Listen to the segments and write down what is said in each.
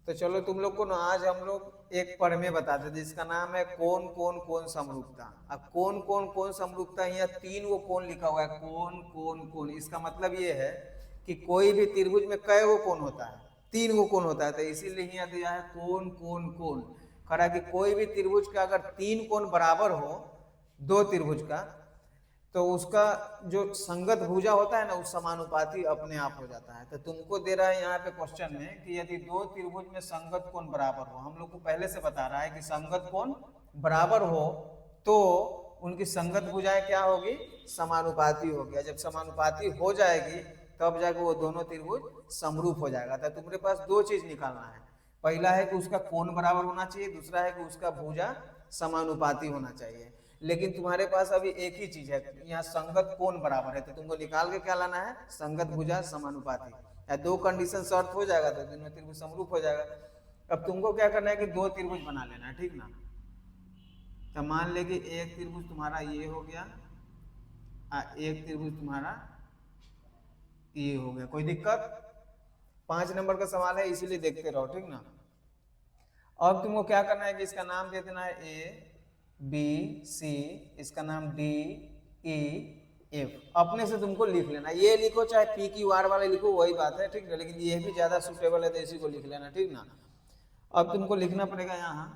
तो चलो तुम लोग को ना आज हम लोग एक प्रमेय बताते जिसका नाम है कोण कोण कोण समरूपता। अब कोण कोण कोण समरूपता, यहाँ 3 वो कोण लिखा हुआ है, कोण कोण कोण। इसका मतलब ये है कि कोई भी त्रिभुज में कै वो कोण होता है, 3 वो कोण होता है। तो इसीलिए यहाँ दिया है कोण कोण कोण। कह रहा है कि कोई भी त्रिभुज का अगर 3 कोण बराबर हो, 2 त्रिभुज का, तो उसका जो संगत भुजा होता है ना, उस समानुपाती अपने आप हो जाता है। तो तुमको दे रहा है यहाँ पे क्वेश्चन में कि यदि 2 त्रिभुज में संगत कोण बराबर हो, हम लोग को पहले से बता रहा है कि संगत कोण बराबर हो तो उनकी संगत भुजाएं क्या होगी, समानुपाती हो गया। जब समानुपाती हो जाएगी तब जाके वो दोनों त्रिभुज समरूप हो जाएगा। तो तुम्हारे पास 2 चीज निकालना है, पहला है कि उसका कोण बराबर होना चाहिए, दूसरा है कि उसका भुजा समानुपाती होना चाहिए। लेकिन तुम्हारे पास अभी एक ही चीज है, यहाँ संगत कोण बराबर है, तो तुमको निकाल के क्या लाना है, संगत भुजा समानुपाती। या 2 कंडीशन शर्त हो जाएगा तो दोनों त्रिभुज समरूप हो जाएगा। अब तुमको क्या करना है कि 2 त्रिभुज बना लेना है, ठीक ना। तो मान ले कि एक त्रिभुज तुम्हारा ये हो गया, एक त्रिभुज तुम्हारा ये हो गया। कोई दिक्कत? 5 नंबर का सवाल है इसीलिए देखते रहो, ठीक ना। अब तुमको क्या करना है कि इसका नाम दे देना है ए बी सी, इसका नाम डी ई एफ। अपने से तुमको लिख लेना, ये लिखो चाहे पी क्यू आर वाले लिखो, वही बात है, ठीक है। लेकिन ये भी ज्यादा सुटेबल है तो इसी को लिख लेना, ठीक ना। अब तुमको लिखना पड़ेगा यहाँ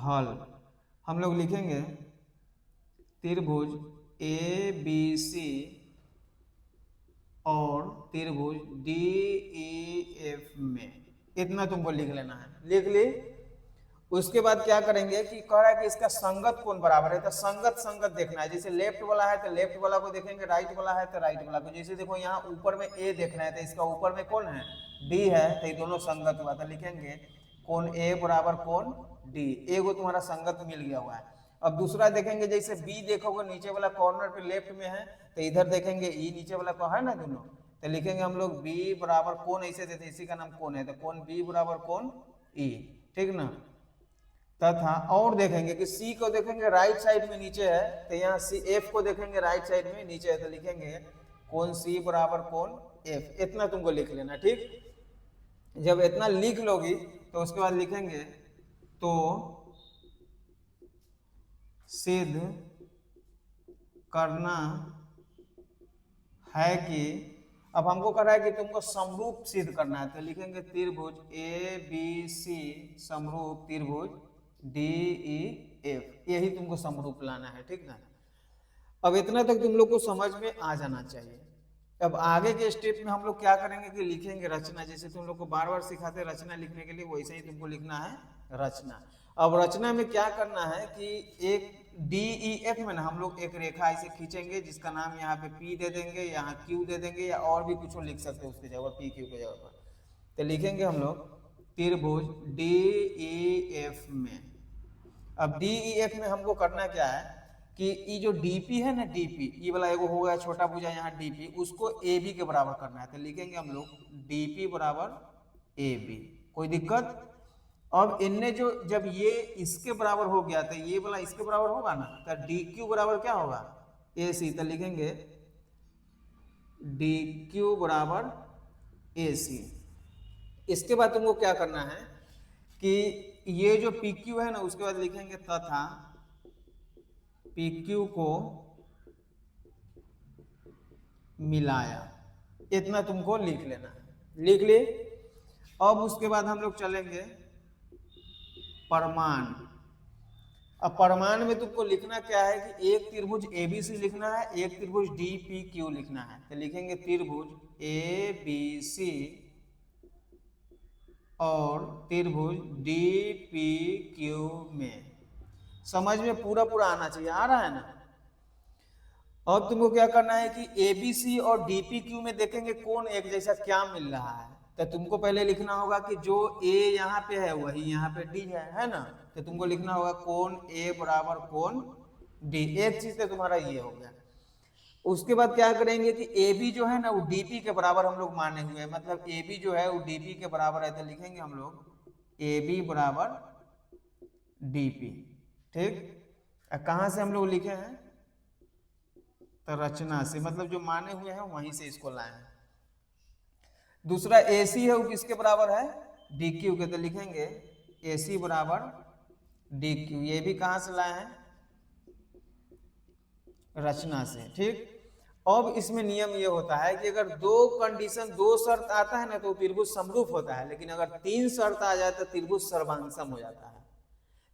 हल। हम लोग लिखेंगे त्रिभुज ए बी सी और त्रिभुज डी ई एफ में, इतना तुमको लिख लेना है। लिख ली, उसके बाद क्या करेंगे कि कह रहा है कि इसका संगत कोण बराबर है, तो संगत संगत देखना है। जैसे लेफ्ट वाला है तो लेफ्ट वाला को देखेंगे, राइट वाला है तो राइट वाला को। जैसे देखो यहाँ ऊपर में ए देखना है तो इसका ऊपर में कौन है, डी है, तो ये दोनों संगत हुआ। तो लिखेंगे कोण ए बराबर कोण डी, ए को तुम्हारा संगत मिल गया हुआ है। अब दूसरा देखेंगे, जैसे बी देखोगे नीचे वाला कॉर्नर पे लेफ्ट में है, तो इधर देखेंगे ई नीचे वाला को है ना दोनों, तो लिखेंगे हम लोग बी बराबर कोण, ऐसे देते इसी का नाम कोण है, तो कोण बी बराबर कोण ई, ठीक ना। तथा और देखेंगे कि सी को देखेंगे राइट साइड में नीचे है, तो यहाँ सी एफ को देखेंगे राइट साइड में नीचे है, तो लिखेंगे कोण सी बराबर कोण एफ। इतना तुमको लिख लेना, ठीक। जब इतना लिख लोगी तो उसके बाद लिखेंगे तो सिद्ध करना है कि, अब हमको कर रहा है कि तुमको समरूप सिद्ध करना है, तो लिखेंगे त्रिभुज ए बी सी समरूप त्रिभुज डी ई एफ, यही तुमको समरूप लाना है, ठीक ना। अब इतना तक तुम लोग को समझ में आ जाना चाहिए। अब आगे के स्टेप में हम लोग क्या करेंगे कि लिखेंगे रचना। जैसे तुम लोग को बार बार सिखाते हैं रचना लिखने के लिए, वैसे ही तुमको लिखना है रचना। अब रचना में क्या करना है कि एक डी ई एफ में ना हम लोग एक रेखा ऐसे खींचेंगे जिसका नाम यहाँ पे पी दे देंगे, यहाँ क्यू दे देंगे, या और भी कुछ लिख सकते हैं उसकी जगह पी क्यू की जगह पर। तो लिखेंगे हम लोग त्रिभुज डी ई एफ में। अब डी ई एफ में हमको करना क्या है कि ये जो डीपी है ना, डीपी ये वाला एगो हो गया छोटा भुजा यहाँ डीपी, उसको ए बी के बराबर करना है। तो लिखेंगे हम लोग डीपी बराबर ए बी। कोई दिक्कत? अब इनने जो जब ये इसके बराबर हो गया तो ये वाला इसके बराबर होगा ना, तो डी क्यू बराबर क्या होगा, ए सी। तो लिखेंगे डी क्यू बराबर ए सी। इसके बाद तुमको क्या करना है कि ये जो पी क्यू है ना, उसके बाद लिखेंगे तथा पी क्यू को मिलाया। इतना तुमको लिख लेना है, लिख ले। अब उसके बाद हम लोग चलेंगे परमाण। अब परमाण में तुमको लिखना क्या है कि एक त्रिभुज एबीसी लिखना है, एक त्रिभुज डी पी क्यू लिखना है। तो लिखेंगे त्रिभुज ए बी सी और त्रिभुज डी पी क्यू में। समझ में पूरा पूरा आना चाहिए, आ रहा है ना। अब तुमको क्या करना है कि एबीसी और डीपीक्यू में देखेंगे कौन एक जैसा क्या मिल रहा है। तो तुमको पहले लिखना होगा कि जो ए यहाँ पे है वही यहाँ पे डी है ना। तो तुमको लिखना होगा कोण ए बराबर कोण डी। एक चीज तो तुम्हारा ये हो गया। उसके बाद क्या करेंगे कि ए बी जो है ना वो डीपी के बराबर हम लोग माने हुए हैं, मतलब ए बी जो है वो डीपी के बराबर है। तो लिखेंगे हम लोग ए बी बराबर डीपी, ठीक। कहाँ से हम लोग लिखे हैं, तो रचना से, मतलब जो माने हुए हैं वहीं से इसको लाए हैं। दूसरा AC है वो किसके बराबर है, डी क्यू के, तो लिखेंगे ए सी बराबर डी क्यू। ये भी कहाँ से लाए हैं? रचना से। ठीक, अब इसमें नियम ये होता है कि अगर दो कंडीशन, दो शर्त आता है ना तो त्रिभुज समरूप होता है, लेकिन अगर तीन शर्त आ जाए तो त्रिभुज सर्वांगसम हो जाता है।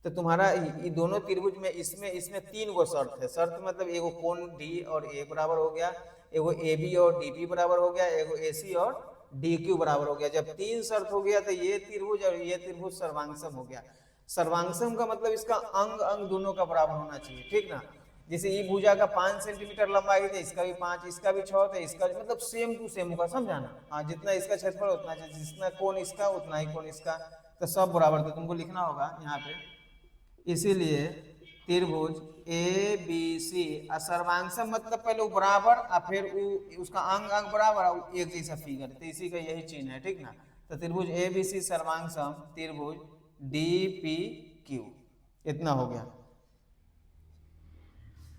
तो तुम्हारा ये दोनों त्रिभुज में इसमें तीन गो शर्त है। शर्त मतलब एगो कोण डी और ए बराबर हो गया, एगो ए बी और डी बी बराबर हो गया, एगो ए सी और डी क्यू बराबर हो गया। जब तीन शर्त हो गया तो ये त्रिभुज और ये त्रिभुज सर्वांगसम हो गया। सर्वांगसम का मतलब इसका अंग अंग दोनों का बराबर होना चाहिए। ठीक ना, जैसे ई भुजा का 5 सेंटीमीटर लंबाई है, इसका भी 5, इसका भी 6, तो इसका मतलब सेम टू सेम होगा, समझाना। हाँ, जितना इसका क्षेत्रफल उतना, जितना कोण इसका उतना ही कोण इसका, तो सब बराबर। तो तुमको लिखना होगा यहाँ पे, इसीलिए त्रिभुज ए बी सी सर्वांगसम मतलब पहले वो बराबर और फिर उसका अंग अंग बराबर और एक जैसा फिगर, तो इसी का यही चिन्ह है। ठीक ना, तो त्रिभुज ए बी सी सर्वांगसम त्रिभुज डी पी क्यू, इतना हो गया।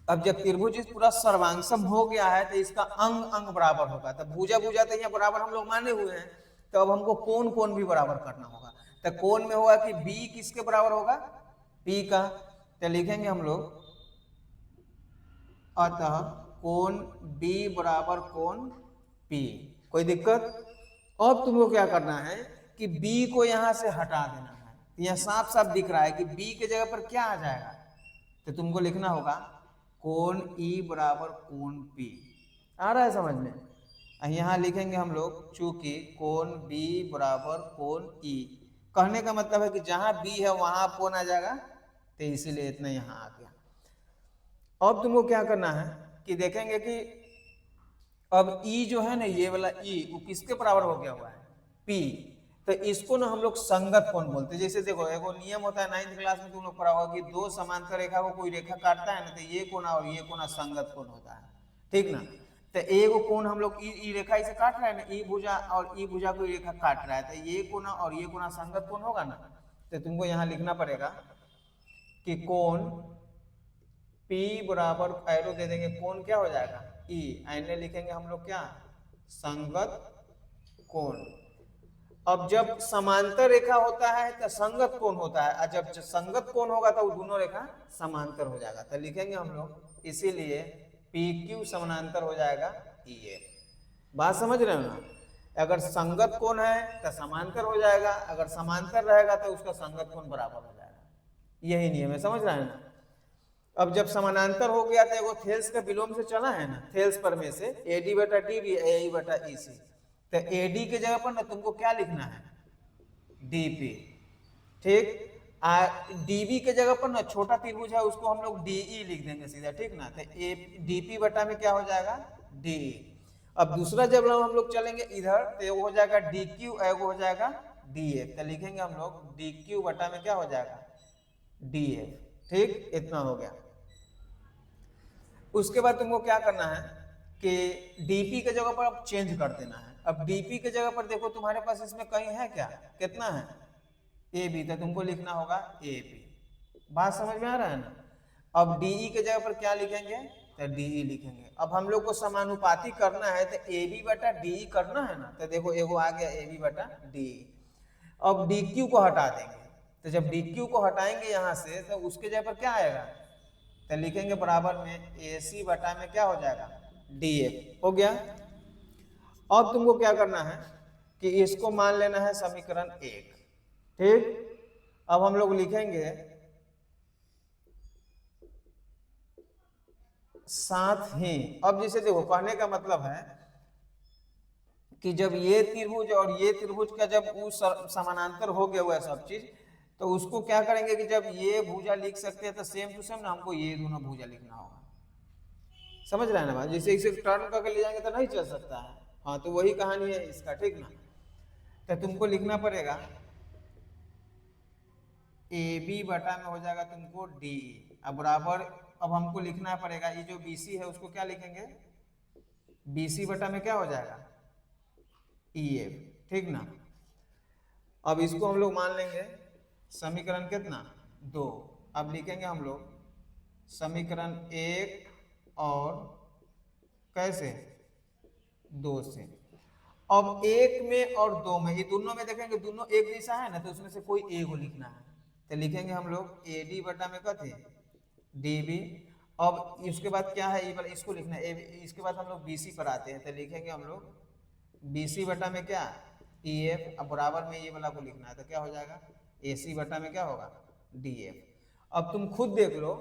अब जब त्रिभुज पूरा सर्वांगसम हो गया है तो इसका अंग अंग बराबर होगा। तो भुजा भुजा तो यहाँ बराबर हम लोग माने हुए हैं, तो अब हमको कोण कोण भी बराबर करना होगा। तो कोण में होगा कि बी किसके बराबर होगा? पी का। तो लिखेंगे हम लोग अतः कोण बी बराबर कोण पी। कोई दिक्कत? अब तुमको क्या करना है कि बी को यहां से हटा देना है। तो यहाँ साफ साफ दिख रहा है कि बी के जगह पर क्या आ जाएगा, तो तुमको लिखना होगा कोण ई बराबर कोण पी। आ रहा है समझ में? यहाँ लिखेंगे हम लोग, चूंकि कोण बी बराबर कोण ई, कहने का मतलब है कि जहां बी है वहां कोण आ जाएगा, तो इसीलिए इतना यहाँ आ गया। अब तुमको क्या करना है कि देखेंगे कि अब ई जो है ना, ये वाला ई, वो किसके बराबर हो गया हुआ है? पी। तो इसको ना हम लोग संगत कोण बोलते हैं। जैसे देखो, एगो नियम होता है 9th क्लास में तुम लोग पढ़ा होगा कि दो समांतर रेखा को कोई रेखा काटता है ना, तो ये कोना और ये कोना संगत कोण होता है। ठीक ना, तो एगो कोण हम लोग ई रेखा इसे काट रहा है ना, ई भुजा और ई भुजा कोई रेखा काट रहा है, तो ये कोना और ये कोना संगत कोण होगा ना। तो तुमको यहाँ लिखना पड़ेगा कि कोण P बराबर, एरो दे देंगे, कोण क्या हो जाएगा? ई, एने लिखेंगे हम लोग क्या? संगत कोण। अब जब समांतर रेखा होता है तो संगत कोण होता है, और जब संगत कोण होगा तो दोनों रेखा समांतर हो जाएगा। तो लिखेंगे हम लोग, इसीलिए PQ समानांतर हो जाएगा EF। बात समझ रहे हो ना? अगर संगत कोण है तो समांतर हो जाएगा, अगर समांतर रहेगा तो उसका संगत कोण बराबर हो जाएगा। यही नियम है, समझ रहे हैं ना? अब जब समानांतर हो गया तो एगो थेल्स का विलोम से चला है ना, थेल्स प्रमेय से, AD बटा DB AE बटा EC। तो AD के जगह पर ना तुमको क्या लिखना है? DP। ठीक, DB के जगह पर ना छोटा त्रिभुज है उसको हम लोग DE लिख देंगे सीधा। ठीक ना, तो DP बटा में क्या हो जाएगा? DE। अब दूसरा जब हम लोग चलेंगे इधर तो एगो हो जाएगा DQ, एगो हो जाएगा DF। तो लिखेंगे हम लोग DQ बटा में क्या हो जाएगा? DF। ठीक, इतना हो गया। उसके बाद तुमको क्या करना है कि DP के जगह पर अब चेंज कर देना है। अब DP के जगह पर देखो तुम्हारे पास इसमें कहीं है क्या? कितना है? AB, तो तुमको लिखना होगा AB। बात समझ में आ रहा है ना? अब DE के जगह पर क्या लिखेंगे? तो DE लिखेंगे। अब हम लोग को समानुपाती करना है तो AB बटा DE करना है ना, तो देखो एगो आ गया AB बटा DE। अब DQ को हटा देंगे, तो जब DQ को हटाएंगे यहाँ से तो उसके जगह पर क्या आएगा? तो लिखेंगे बराबर में AC बटा में क्या हो जाएगा? DF। हो गया। अब तुमको क्या करना है कि इसको मान लेना है समीकरण 1। ठीक, अब हम लोग लिखेंगे साथ ही, अब जैसे देखो कहने का मतलब है कि जब ये त्रिभुज और ये त्रिभुज का जब उस समानांतर हो गया हुआ है सब चीज, तो उसको क्या करेंगे कि जब ये भुजा लिख सकते हैं तो सेम टू सेम ना हमको ये दोनों भुजा लिखना होगा। समझ रहे हैं ना बात? जैसे इसे टर्न करके ले जाएंगे तो नहीं चल सकता है। हाँ, तो वही कहानी है इसका। ठीक ना, तो तुमको लिखना पड़ेगा AB बटा में हो जाएगा तुमको DE। अब बराबर, अब हमको लिखना पड़ेगा ये जो BC है उसको क्या लिखेंगे? BC बटा में क्या हो जाएगा? EF। ठीक ना, अब इसको हम लोग मान लेंगे समीकरण कितना? 2। अब लिखेंगे हम लोग समीकरण 1 और कैसे? 2 से। अब एक में और दो में, ये दोनों में देखेंगे दोनों एक जैसा है ना, तो उसमें से कोई ए को लिखना है, तो लिखेंगे हम लोग ए डी बटा में कथे डी बी। अब इसके बाद क्या है, ये वाला इसको लिखना है, इसके बाद हम लोग बी सी पर आते हैं, तो लिखेंगे हम लोग बी सी बटा में क्या ई एफ, अब बराबर में ये वाला को लिखना है, तो क्या हो जाएगा ए सी बटा में क्या होगा डी एफ। अब तुम खुद देख लो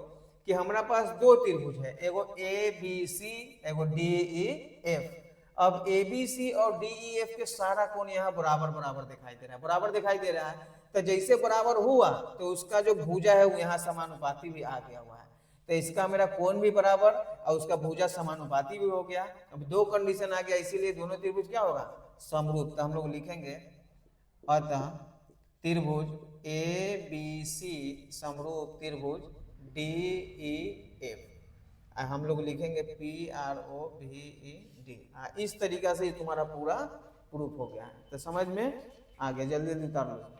कि हमारा पास दो त्रिभुज है, एगो ए बी सी, एगो डी ई एफ। अब ए बी सी और डी ई एफ के सारा कोण यहाँ बराबर बराबर दिखाई दे रहा है, बराबर दिखाई दे रहा है, तो जैसे बराबर हुआ तो उसका जो भुजा है वो यहाँ समानुपाती भी आ गया हुआ है, तो इसका मेरा कोण भी बराबर और उसका भुजा समानुपाती भी हो गया। अब दो कंडीशन आ गया, इसीलिए दोनों त्रिभुज क्या होगा समरूप। तो हम लोग लिखेंगे अतः त्रिभुज ए बी सी समरूप त्रिभुज डी ई एफ, हम लोग लिखेंगे P R O V E D. इस तरीका से तुम्हारा पूरा प्रूफ हो गया है, तो समझ में आ गया, जल्दी जल्दी उतार लो।